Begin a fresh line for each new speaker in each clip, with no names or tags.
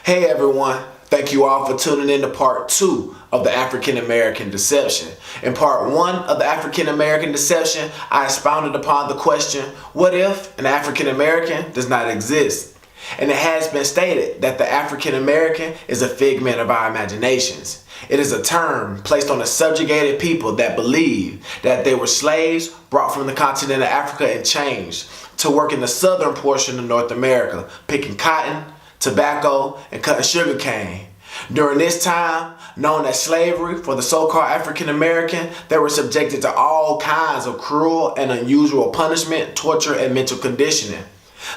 Hey everyone, thank you all for tuning in to part 2 of the African American Deception. In part 1 of the African American Deception, I expounded upon the question, what if an African American does not exist? And it has been stated that the African American is a figment of our imaginations. It is a term placed on a subjugated people that believe that they were slaves brought from the continent of Africa and changed to work in the southern portion of North America, picking cotton, tobacco, and cutting sugar cane. During this time, known as slavery for the so-called African American, they were subjected to all kinds of cruel and unusual punishment, torture, and mental conditioning.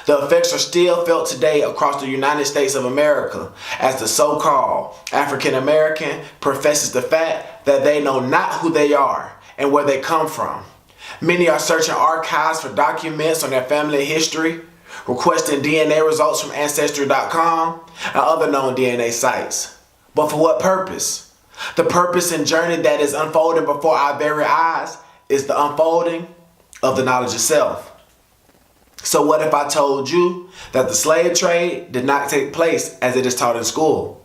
The effects are still felt today across the United States of America, as the so-called African American professes the fact that they know not who they are and where they come from. Many are searching archives for documents on their family history, requesting DNA results from Ancestry.com and other known DNA sites. But for what purpose? The purpose and journey that is unfolding before our very eyes is the unfolding of the knowledge itself. So what if I told you that the slave trade did not take place as it is taught in school?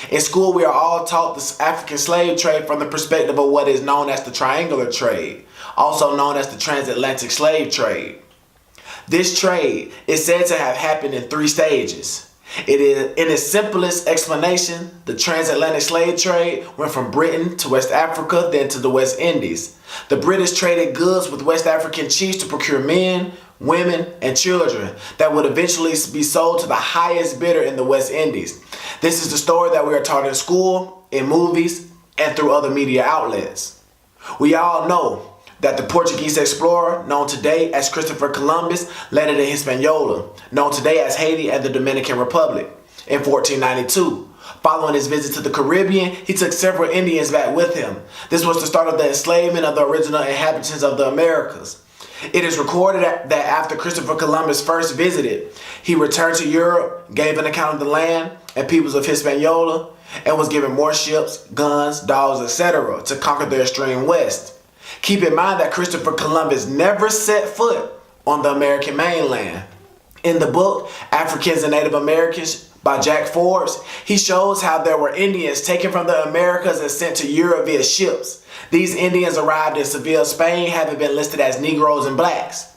In school, we are all taught the African slave trade from the perspective of what is known as the triangular trade, also known as the Transatlantic slave trade. This trade is said to have happened in 3 stages. It is, in its simplest explanation, the transatlantic slave trade went from Britain to West Africa, then to the West Indies. The British traded goods with West African chiefs to procure men, women, and children that would eventually be sold to the highest bidder in the West Indies. This is the story that we are taught in school, in movies, and through other media outlets. We all know that the Portuguese explorer, known today as Christopher Columbus, landed in Hispaniola, known today as Haiti and the Dominican Republic, in 1492. Following his visit to the Caribbean, he took several Indians back with him. This was the start of the enslavement of the original inhabitants of the Americas. It is recorded that after Christopher Columbus first visited, he returned to Europe, gave an account of the land and peoples of Hispaniola, and was given more ships, guns, dogs, etc. to conquer the extreme west. Keep in mind that Christopher Columbus never set foot on the American mainland. In the book, Africans and Native Americans by Jack Forbes, he shows how there were Indians taken from the Americas and sent to Europe via ships. These Indians arrived in Seville, Spain, having been listed as Negroes and blacks.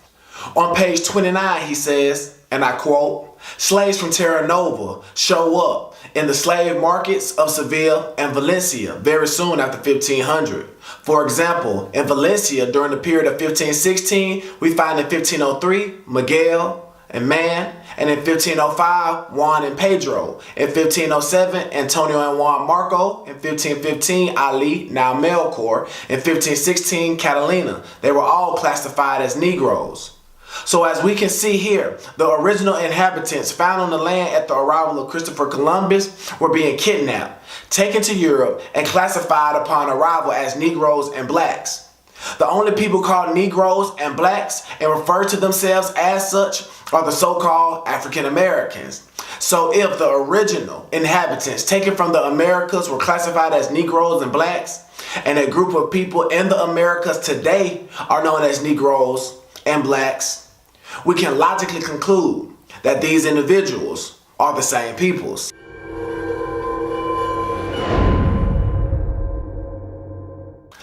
On page 29, he says, and I quote, "Slaves from Terra Nova show up in the slave markets of Seville and Valencia very soon after 1500. For example, in Valencia during the period of 1516, we find in 1503 Miguel and Man, and in 1505 Juan and Pedro. In 1507 Antonio and Juan Marco. In 1515 Ali, now Melchor. In 1516 Catalina. They were all classified as Negroes. So as we can see here, the original inhabitants found on the land at the arrival of Christopher Columbus were being kidnapped, taken to Europe, and classified upon arrival as Negroes and blacks. The only people called Negroes and blacks and refer to themselves as such are the so-called African Americans. So if the original inhabitants taken from the Americas were classified as Negroes and blacks, and a group of people in the Americas today are known as Negroes and blacks, we can logically conclude that these individuals are the same peoples.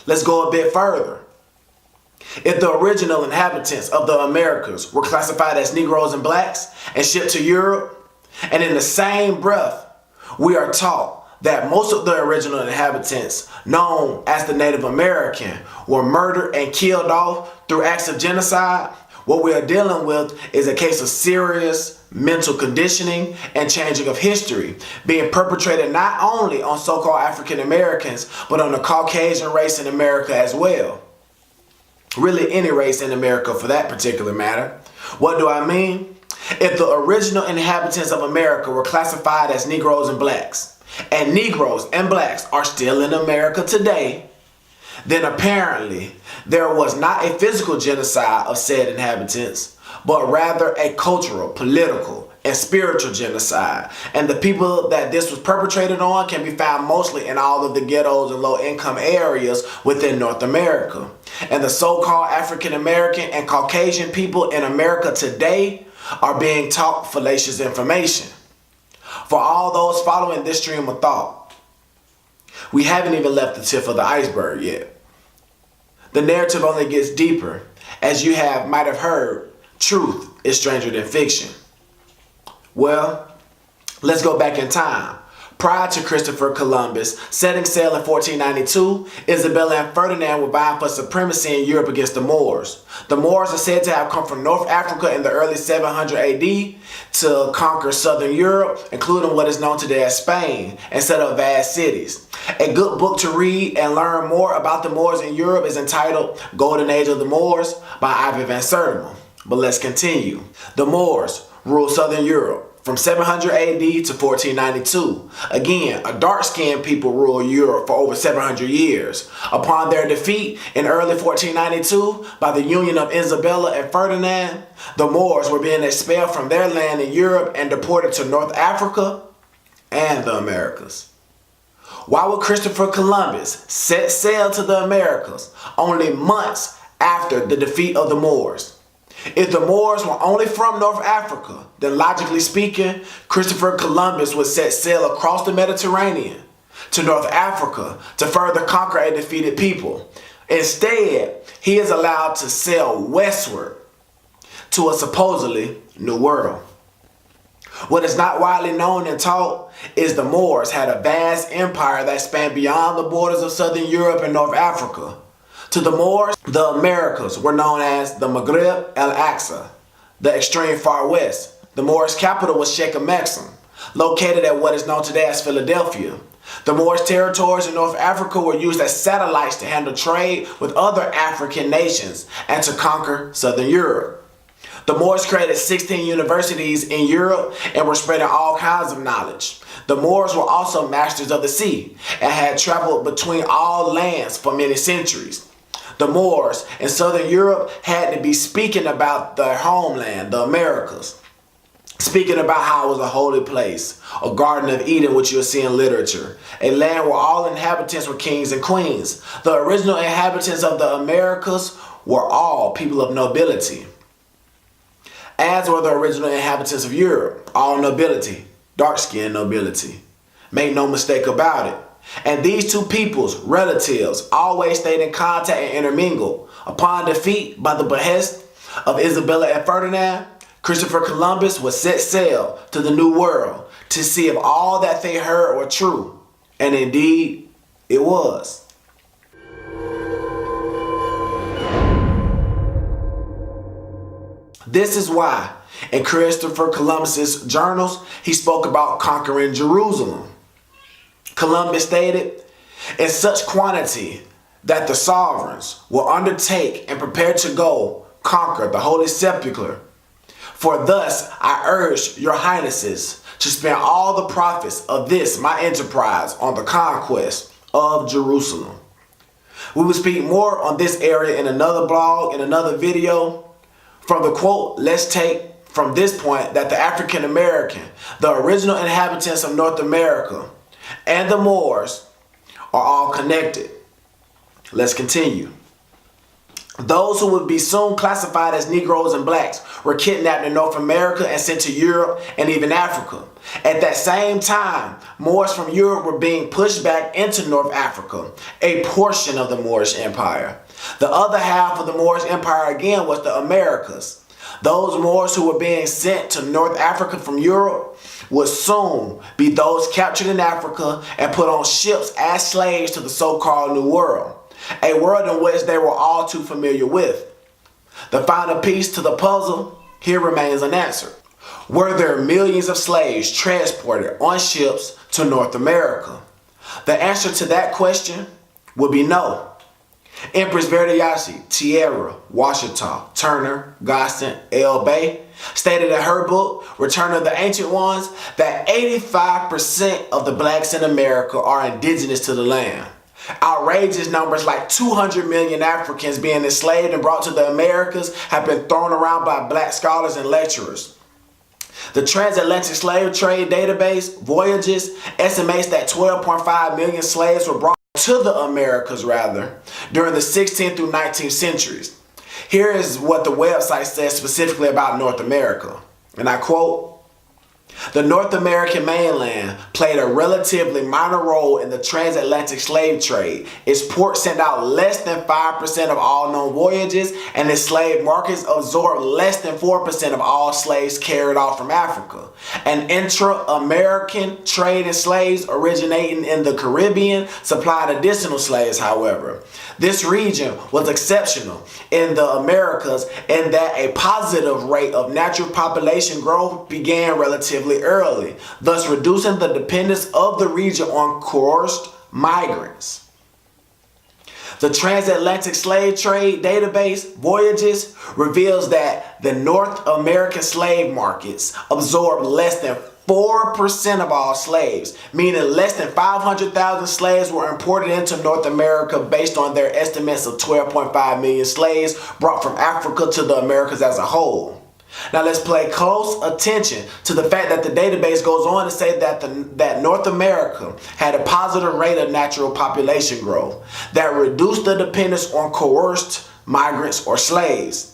Let's go a bit further. If the original inhabitants of the Americas were classified as Negroes and blacks and shipped to Europe, and in the same breath, we are taught that most of the original inhabitants, known as the Native American, were murdered and killed off through acts of genocide, what we are dealing with is a case of serious mental conditioning and changing of history being perpetrated not only on so-called African Americans, but on the Caucasian race in America as well. Really any race in America for that particular matter. What do I mean? If the original inhabitants of America were classified as Negroes and blacks, and Negroes and blacks are still in America today, then apparently there was not a physical genocide of said inhabitants, but rather a cultural, political, and spiritual genocide. And the people that this was perpetrated on can be found mostly in all of the ghettos and low-income areas within North America. And the so-called African American and Caucasian people in America today are being taught fallacious information. For all those following this stream of thought, we haven't even left the tip of the iceberg yet. The narrative only gets deeper. As you might have heard, truth is stranger than fiction. Well, let's go back in time. Prior to Christopher Columbus setting sail in 1492, Isabella and Ferdinand were vying for supremacy in Europe against the Moors. The Moors are said to have come from North Africa in the early 700 AD to conquer southern Europe, including what is known today as Spain, and set up vast cities. A good book to read and learn more about the Moors in Europe is entitled Golden Age of the Moors by Ivan van Sertima. But let's continue. The Moors ruled southern Europe from 700 AD to 1492. Again, a dark-skinned people ruled Europe for over 700 years. Upon their defeat in early 1492 by the union of Isabella and Ferdinand, the Moors were being expelled from their land in Europe and deported to North Africa and the Americas. Why would Christopher Columbus set sail to the Americas only months after the defeat of the Moors? If the Moors were only from North Africa, then logically speaking, Christopher Columbus would set sail across the Mediterranean to North Africa to further conquer a defeated people. Instead, he is allowed to sail westward to a supposedly new world. What is not widely known and taught is the Moors had a vast empire that spanned beyond the borders of southern Europe and North Africa. To the Moors, the Americas were known as the Maghreb el-Aqsa, the extreme far west. The Moors' capital was Sheikh Maxim, located at what is known today as Philadelphia. The Moors' territories in North Africa were used as satellites to handle trade with other African nations and to conquer southern Europe. The Moors created 16 universities in Europe and were spreading all kinds of knowledge. The Moors were also masters of the sea and had traveled between all lands for many centuries. The Moors in southern Europe had to be speaking about their homeland, the Americas. Speaking about how it was a holy place, a Garden of Eden, which you'll see in literature, a land where all inhabitants were kings and queens. The original inhabitants of the Americas were all people of nobility, as were the original inhabitants of Europe, all nobility, dark-skinned nobility. Make no mistake about it. And these two peoples, relatives, always stayed in contact and intermingled. Upon defeat by the behest of Isabella and Ferdinand, Christopher Columbus would set sail to the New World to see if all that they heard were true. And indeed, it was. This is why, in Christopher Columbus's journals, he spoke about conquering Jerusalem. Columbus stated, in such quantity that the sovereigns will undertake and prepare to go conquer the Holy Sepulchre. For thus I urge your highnesses to spend all the profits of this my enterprise on the conquest of Jerusalem. We will speak more on this area in another blog, in another video. From the quote, let's take from this point that the African American, the original inhabitants of North America, and the Moors are all connected. Let's continue. Those who would be soon classified as Negroes and blacks were kidnapped in North America and sent to Europe and even Africa. At that same time, Moors from Europe were being pushed back into North Africa, a portion of the Moorish Empire. The other half of the Moorish Empire again was the Americas. Those Moors who were being sent to North Africa from Europe would soon be those captured in Africa and put on ships as slaves to the so-called New World, a world in which they were all too familiar with. The final piece to the puzzle here remains unanswered. Were there millions of slaves transported on ships to North America? The answer to that question would be no. Empress Verdiyashi, Tierra, Washita, Turner, Gosson, L.E.A.D stated in her book, Return of the Ancient Ones, that 85% of the blacks in America are indigenous to the land. Outrageous numbers like 200 million Africans being enslaved and brought to the Americas have been thrown around by black scholars and lecturers. The Transatlantic slave trade database, Voyages, estimates that 12.5 million slaves were brought to the Americas during the 16th through 19th centuries. Here is what the website says specifically about North America, and I quote, "The North American mainland played a relatively minor role in the transatlantic slave trade. Its ports sent out less than 5% of all known voyages, and its slave markets absorbed less than 4% of all slaves carried off from Africa. An intra-American trade in slaves originating in the Caribbean supplied additional slaves, however. This region was exceptional in the Americas in that a positive rate of natural population growth began relatively early, thus reducing the dependence of the region on coerced migrants." The Transatlantic slave trade database, Voyages, reveals that the North American slave markets absorbed less than 4% of all slaves, meaning less than 500,000 slaves were imported into North America based on their estimates of 12.5 million slaves brought from Africa to the Americas as a whole. Now let's pay close attention to the fact that the database goes on to say that North America had a positive rate of natural population growth that reduced the dependence on coerced migrants or slaves.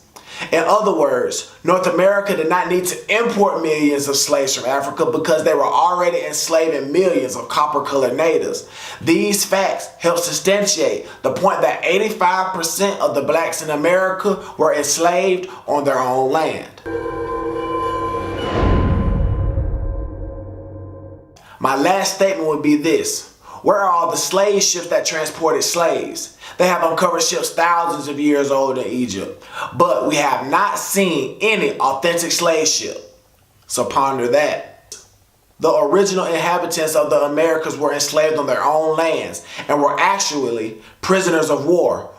In other words, North America did not need to import millions of slaves from Africa because they were already enslaving millions of copper-colored natives. These facts help substantiate the point that 85% of the blacks in America were enslaved on their own land. My last statement would be this. Where are all the slave ships that transported slaves? They have uncovered ships thousands of years old in Egypt, but we have not seen any authentic slave ship. So ponder that. The original inhabitants of the Americas were enslaved on their own lands and were actually prisoners of war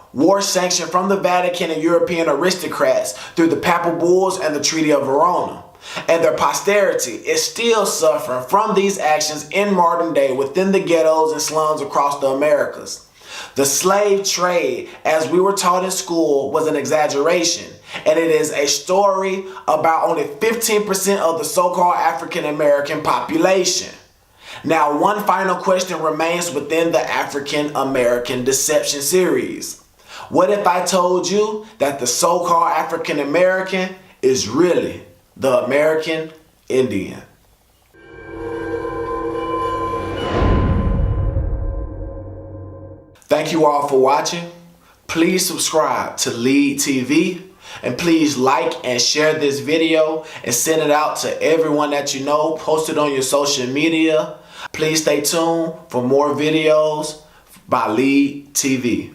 sanctioned from the Vatican and European aristocrats through the Papal Bulls and the Treaty of Verona. And their posterity is still suffering from these actions in modern day within the ghettos and slums across the Americas. The slave trade, as we were taught in school, was an exaggeration, and it is a story about only 15% of the so-called African American population. Now, one final question remains within the African American Deception series. What if I told you that the so-called African American is really the American Indian? Thank you all for watching. Please subscribe to L.E.A.D TV, and please like and share this video and send it out to everyone that you know. Post it on your social media. Please stay tuned for more videos by L.E.A.D TV.